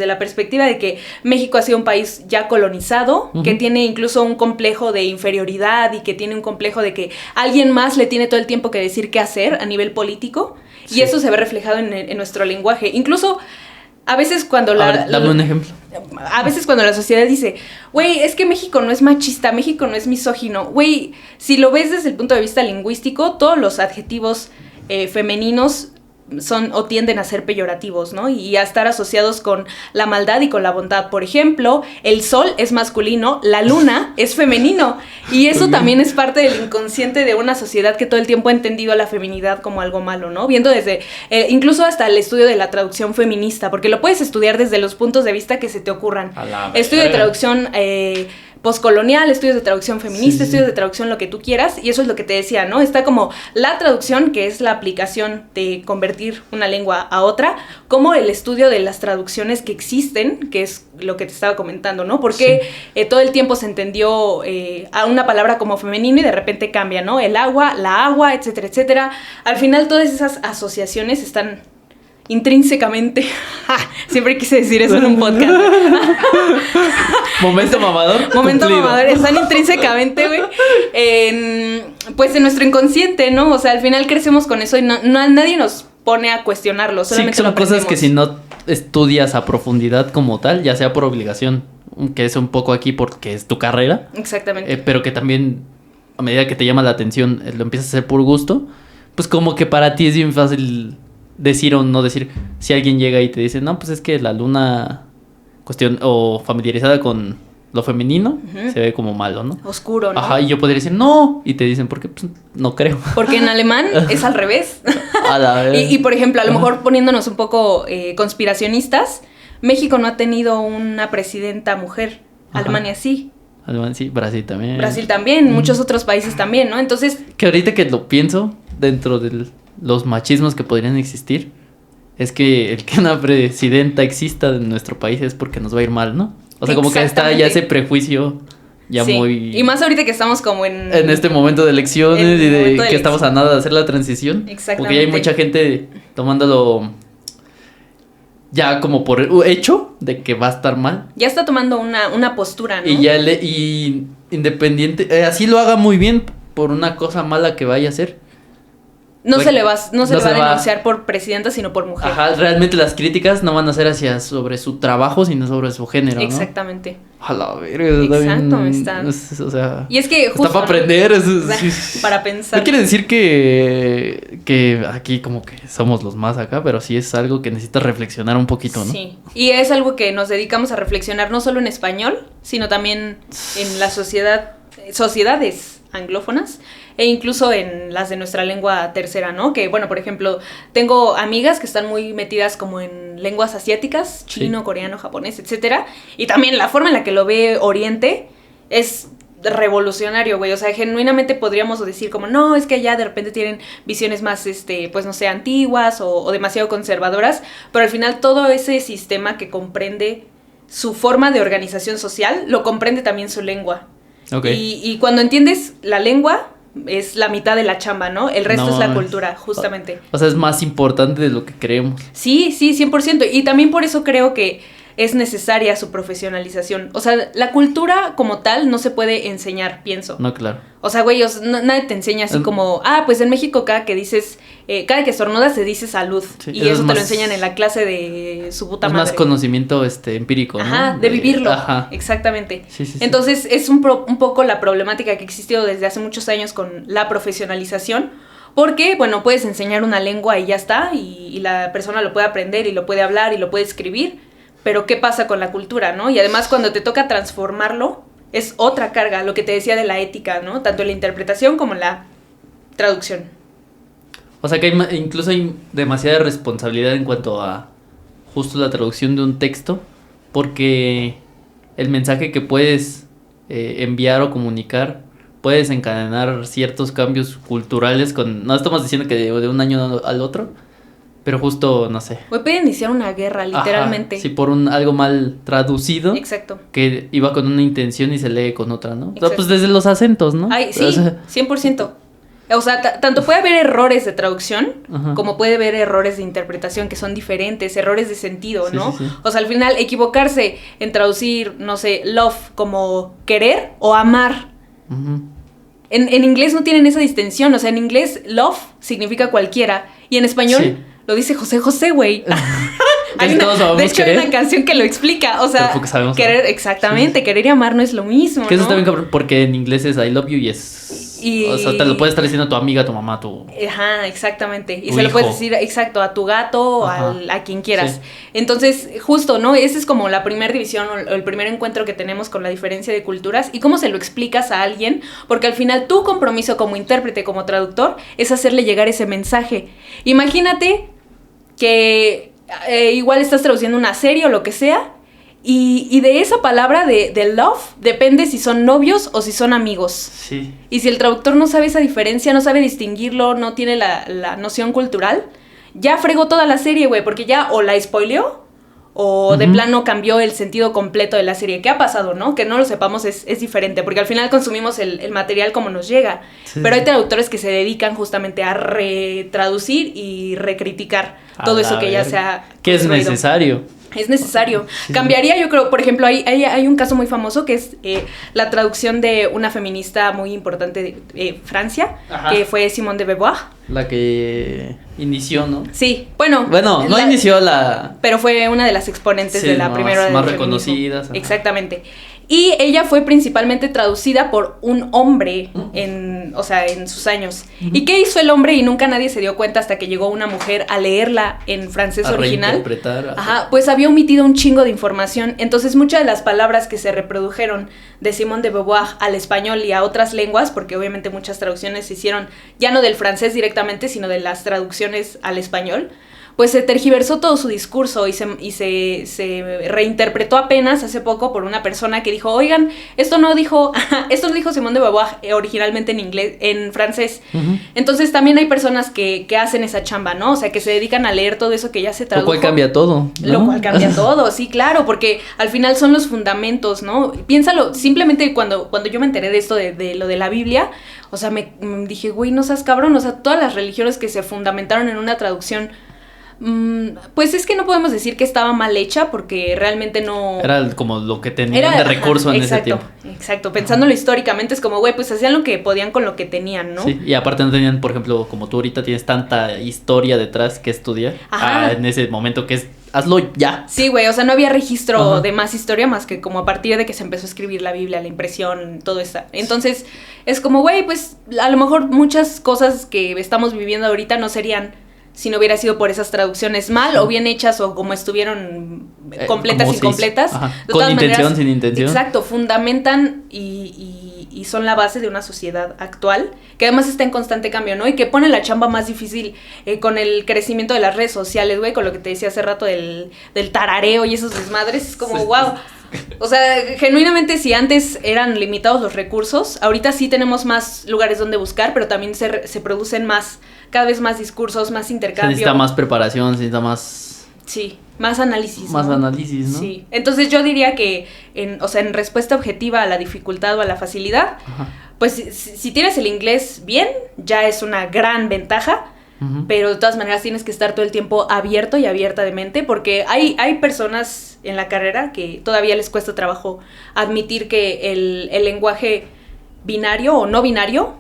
de la perspectiva de que México ha sido un país ya colonizado, que tiene incluso un complejo de inferioridad y que tiene un complejo de que alguien más le tiene todo el tiempo que decir qué hacer a nivel político, y eso se ve reflejado en nuestro lenguaje. Incluso a veces cuando dame un ejemplo. A veces cuando la sociedad dice, güey, es que México no es machista, México no es misógino, güey, si lo ves desde el punto de vista lingüístico, todos los adjetivos femeninos son o tienden a ser peyorativos, ¿no? Y a estar asociados con la maldad y con la bondad. Por ejemplo, el sol es masculino, la luna es femenino. Y eso también es parte del inconsciente de una sociedad que todo el tiempo ha entendido a la feminidad como algo malo, ¿no? Viendo desde, incluso hasta el estudio de la traducción feminista, porque lo puedes estudiar desde los puntos de vista que se te ocurran. Estudio de traducción postcolonial, estudios de traducción feminista, estudios de traducción lo que tú quieras, y eso es lo que te decía, ¿no? Está como la traducción, que es la aplicación de convertir una lengua a otra, como el estudio de las traducciones que existen, que es lo que te estaba comentando, ¿no? Porque todo el tiempo se entendió a una palabra como femenino y de repente cambia, ¿no? El agua, la agua, etcétera, etcétera. Al final todas esas asociaciones están intrínsecamente, siempre quise decir eso en un podcast. Momento mamador. Momento cumplido. mamador, están intrínsecamente, güey, pues en nuestro inconsciente, ¿no? O sea, al final crecemos con eso y nadie nos pone a cuestionarlo, solamente son lo cosas aprendemos. que si no estudias a profundidad como tal, ya sea por obligación, que es un poco aquí porque es tu carrera. Exactamente. Pero que también, a medida que te llama la atención, lo empiezas a hacer por gusto, pues como que para ti es bien fácil decir o no decir. Si alguien llega y te dice, no, pues es que la luna, o familiarizada con lo femenino, se ve como malo, ¿no? Oscuro, ¿no? Ajá, y yo podría decir, no, y te dicen, ¿por qué? Pues no creo. Porque en alemán es al revés. A la vez. Y por ejemplo, a lo mejor poniéndonos un poco conspiracionistas, México no ha tenido una presidenta mujer. Alemania sí. Alemania sí, Brasil también. Brasil también, muchos otros países también, ¿no? Entonces... Que ahorita que lo pienso, dentro de los machismos que podrían existir, es que el que una presidenta exista en nuestro país es porque nos va a ir mal, ¿no? O sea, como que está ya ese prejuicio ya muy... Y más ahorita que estamos como en este momento de elecciones y de que estamos a nada de hacer la transición. Exactamente. Porque ya hay mucha gente tomándolo ya como por hecho de que va a estar mal. Ya está tomando una postura, ¿no? Y ya y independiente, así lo haga muy bien por una cosa mala que vaya a hacer. No se le va a denunciar por presidenta, sino por mujer. Ajá, realmente las críticas no van a ser sobre su trabajo, sino sobre su género, ¿no? Exactamente. A la verga. Exacto, o sea, y es que justo... Está para aprender. Para pensar. No quiere decir que aquí como que somos los más acá, pero sí es algo que necesitas reflexionar un poquito, ¿no? Sí, y es algo que nos dedicamos a reflexionar no solo en español, sino también en la sociedades anglófonas e incluso en las de nuestra lengua tercera, ¿no? Que, bueno, por ejemplo, tengo amigas que están muy metidas como en lenguas asiáticas, chino, coreano, japonés, etcétera, y también la forma en la que lo ve Oriente es revolucionario, güey. O sea, genuinamente podríamos decir como, no, es que allá de repente tienen visiones más, pues no sé, antiguas o demasiado conservadoras, pero al final todo ese sistema que comprende su forma de organización social, lo comprende también su lengua. Okay. Y cuando entiendes la lengua, es la mitad de la chamba, ¿no? El resto es la cultura, justamente. O sea, es más importante de lo que creemos. Sí, 100%. Y también por eso creo que es necesaria su profesionalización. O sea, la cultura como tal no se puede enseñar, pienso. No, claro. O sea, güey, nadie te enseña así como, pues en México cada que estornudas se dice salud. Sí, y eso te lo enseñan en la clase de su puta madre. Es más conocimiento empírico, ¿no? Ajá, de vivirlo. Ajá. Exactamente. Sí. Entonces es un poco la problemática que ha existido desde hace muchos años con la profesionalización. Porque, bueno, puedes enseñar una lengua y ya está, y la persona lo puede aprender y lo puede hablar y lo puede escribir. Pero ¿qué pasa con la cultura, no? Y además cuando te toca transformarlo, es otra carga, lo que te decía de la ética, ¿no? Tanto en la interpretación como en la traducción. O sea que incluso hay demasiada responsabilidad en cuanto a justo la traducción de un texto, porque el mensaje que puedes enviar o comunicar puede desencadenar ciertos cambios culturales no estamos diciendo que de un año al otro, pero justo, no sé. Puede iniciar una guerra, literalmente. Ajá, sí, por algo mal traducido. Exacto. Que iba con una intención y se lee con otra, ¿no? Exacto. Pues desde los acentos, ¿no? Ay, sí, 100%. O sea, tanto puede haber errores de traducción, Ajá. como puede haber errores de interpretación que son diferentes, errores de sentido, Sí, ¿no? sí, sí. O sea, al final, equivocarse en traducir, no sé, love como querer o amar. Ujú. En inglés no tienen esa distinción, o sea, en inglés love significa cualquiera, y en español Sí. lo dice José José, güey. Casi todos sabemos De hecho, hay querer. una canción que lo explica, o sea, Pero porque sabemos querer, amar. exactamente, querer y amar no es lo mismo, Que eso ¿no? está bien cabrón, porque en inglés es I love you y es... Y- O sea, te lo puedes estar diciendo a tu amiga, a tu mamá, a tu... Ajá, exactamente. Y Tu se lo puedes hijo. decir, exacto, a tu gato, Ajá. a quien quieras. Sí. Entonces, justo, ¿no? Esa es como la primera división o el primer encuentro que tenemos con la diferencia de culturas y cómo se lo explicas a alguien, porque al final tu compromiso como intérprete, como traductor, es hacerle llegar ese mensaje. Imagínate que igual estás traduciendo una serie o lo que sea, y de esa palabra de love depende si son novios o si son amigos. Sí. Y si el traductor no sabe esa diferencia, no sabe distinguirlo, no tiene la noción cultural, ya fregó toda la serie, güey, porque ya o la spoileó o de Ujú. plano cambió el sentido completo de la serie. ¿Qué ha pasado, no? Que no lo sepamos es diferente, porque al final consumimos el material como nos llega. Sí. Pero hay traductores que se dedican justamente a retraducir y recriticar A todo la eso que ya verga. se ha Que es construido. necesario. Es necesario. Sí. Cambiaría, yo creo, por ejemplo, hay un caso muy famoso que es la traducción de una feminista muy importante de Francia, Ajá. que fue Simone de Beauvoir. La que inició, ¿no? Sí, bueno. Bueno, no inició la... Pero fue una de las exponentes Sí, de la más- primera del más feminismo. reconocidas, ajá. Exactamente. Y ella fue principalmente traducida por un hombre en sus años. Ujú. ¿Y qué hizo el hombre? Y nunca nadie se dio cuenta hasta que llegó una mujer a leerla en francés a original. reinterpretar. Ajá, pues había omitido un chingo de información. Entonces muchas de las palabras que se reprodujeron de Simone de Beauvoir al español y a otras lenguas, porque obviamente muchas traducciones se hicieron ya no del francés directamente, sino de las traducciones al español, pues se tergiversó todo su discurso y se reinterpretó apenas hace poco por una persona que dijo, oigan, esto no dijo Simone de Beauvoir originalmente en inglés, en francés. Ujú. Entonces también hay personas que hacen esa chamba, ¿no? O sea, que se dedican a leer todo eso que ya se Lo tradujo. cual cambia todo, ¿no? Lo cual cambia todo, sí, claro, porque al final son los fundamentos, ¿no? Piénsalo, simplemente cuando yo me enteré de esto, de lo de la Biblia, o sea, me dije, güey, no seas cabrón, o sea, todas las religiones que se fundamentaron en una traducción, pues es que no podemos decir que estaba mal hecha, porque realmente no... Era como lo que tenían de recurso en ese tiempo. Exacto, pensándolo históricamente es como, güey, pues hacían lo que podían con lo que tenían, ¿no? Sí, y aparte no tenían, por ejemplo, como tú ahorita tienes tanta historia detrás que estudiar. Ajá. En ese momento que es, hazlo ya. Sí, güey, o sea, no había registro Ajá. de más historia más que como a partir de que se empezó a escribir la Biblia, la impresión, todo eso. Entonces, es como, güey, pues a lo mejor muchas cosas que estamos viviendo ahorita no serían si no hubiera sido por esas traducciones mal o bien hechas o como estuvieron completas, como se incompletas. hizo. Ajá. De Con todas intención, maneras, sin intención. Exacto, fundamentan y son la base de una sociedad actual que además está en constante cambio, ¿no? Y que pone la chamba más difícil con el crecimiento de las redes sociales, güey, con lo que te decía hace rato del tarareo y esos desmadres, es como, Sí. wow. O sea, genuinamente si antes eran limitados los recursos, ahorita sí tenemos más lugares donde buscar, pero también se producen cada vez más discursos, más Se intercambio. necesita más preparación, se necesita más... Sí, más análisis. Más ¿no? análisis, ¿no? Sí. Entonces yo diría que, en respuesta objetiva a la dificultad o a la facilidad, Ajá. pues si tienes el inglés bien, ya es una gran ventaja. Ujú. Pero de todas maneras tienes que estar todo el tiempo abierto y abierta de mente, porque hay personas en la carrera que todavía les cuesta trabajo admitir que el lenguaje binario o no binario,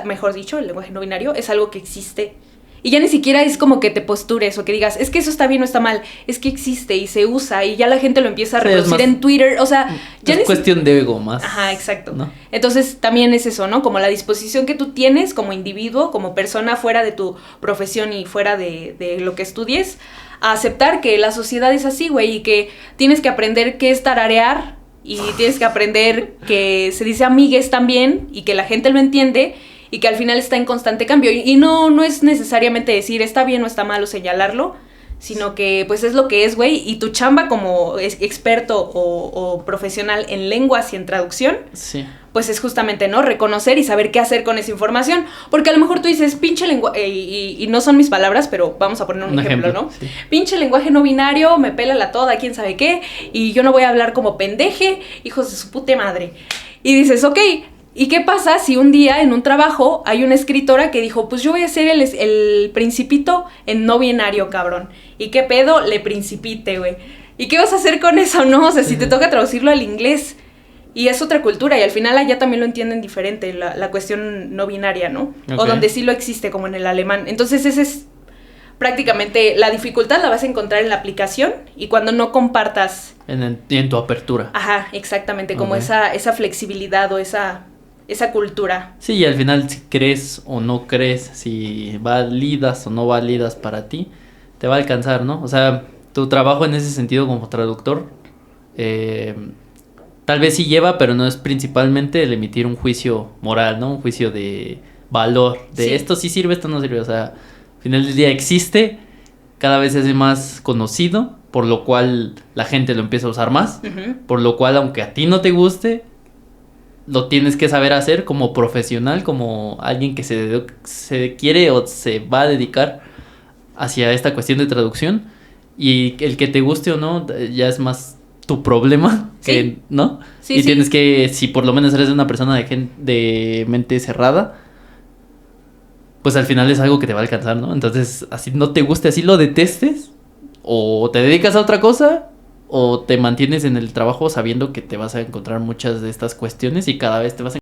mejor dicho, el lenguaje no binario es algo que existe. Y ya ni siquiera es como que te postures o que digas, es que eso está bien o está mal, es que existe y se usa y ya la gente lo empieza a Sí, es reproducir más- en Twitter, o sea, ya Es ni cuestión de ego más. Ajá, exacto. ¿no? Entonces también es eso, ¿no? Como la disposición que tú tienes como individuo, como persona fuera de tu profesión y fuera de lo que estudies, a aceptar que la sociedad es así, güey, y que tienes que aprender qué es tararear y tienes que aprender que se dice amigues también y que la gente lo entiende y que al final está en constante cambio. Y no es necesariamente decir está bien o está mal o señalarlo, sino que pues es lo que es, güey, y tu chamba como experto o profesional en lenguas y en traducción, Sí. pues es justamente, ¿no? Reconocer y saber qué hacer con esa información, porque a lo mejor tú dices, pinche lenguaje, y no son mis palabras, pero vamos a poner un ejemplo, ¿no? Sí. Pinche lenguaje no binario, me pela la toda, quién sabe qué, y yo no voy a hablar como pendeje, hijos de su puta madre. Y dices, ok, ¿Y qué pasa si un día en un trabajo hay una escritora que dijo, pues yo voy a ser el principito en no binario, cabrón? ¿Y qué pedo? Le principite, güey. ¿Y qué vas a hacer con eso, no? O sea, si te toca traducirlo al inglés. Y es otra cultura, y al final allá también lo entienden diferente, la cuestión no binaria, ¿no? Okay. O donde sí lo existe, como en el alemán. Entonces ese es prácticamente, la dificultad la vas a encontrar en la aplicación y cuando no compartas... En tu apertura. Ajá, exactamente, como Okay. esa flexibilidad o esa cultura. Sí, y al final si crees o no crees, si validas o no validas para ti, te va a alcanzar, ¿no? O sea, tu trabajo en ese sentido como traductor, tal vez sí lleva, pero no es principalmente el emitir un juicio moral, ¿no? Un juicio de valor, de Sí. esto sí sirve, esto no sirve. O sea, al final del día existe, cada vez se hace más conocido, por lo cual la gente lo empieza a usar más, Uh-huh. por lo cual aunque a ti no te guste, lo tienes que saber hacer como profesional, como alguien que se quiere o se va a dedicar hacia esta cuestión de traducción. Y el que te guste o no, ya es más tu problema, Sí. que, ¿no? Sí, y sí. tienes que, si por lo menos eres una persona de mente cerrada, pues al final es algo que te va a alcanzar, ¿no? Entonces, así no te guste, así lo detestes, o te dedicas a otra cosa, o te mantienes en el trabajo sabiendo que te vas a encontrar muchas de estas cuestiones y cada vez te vas a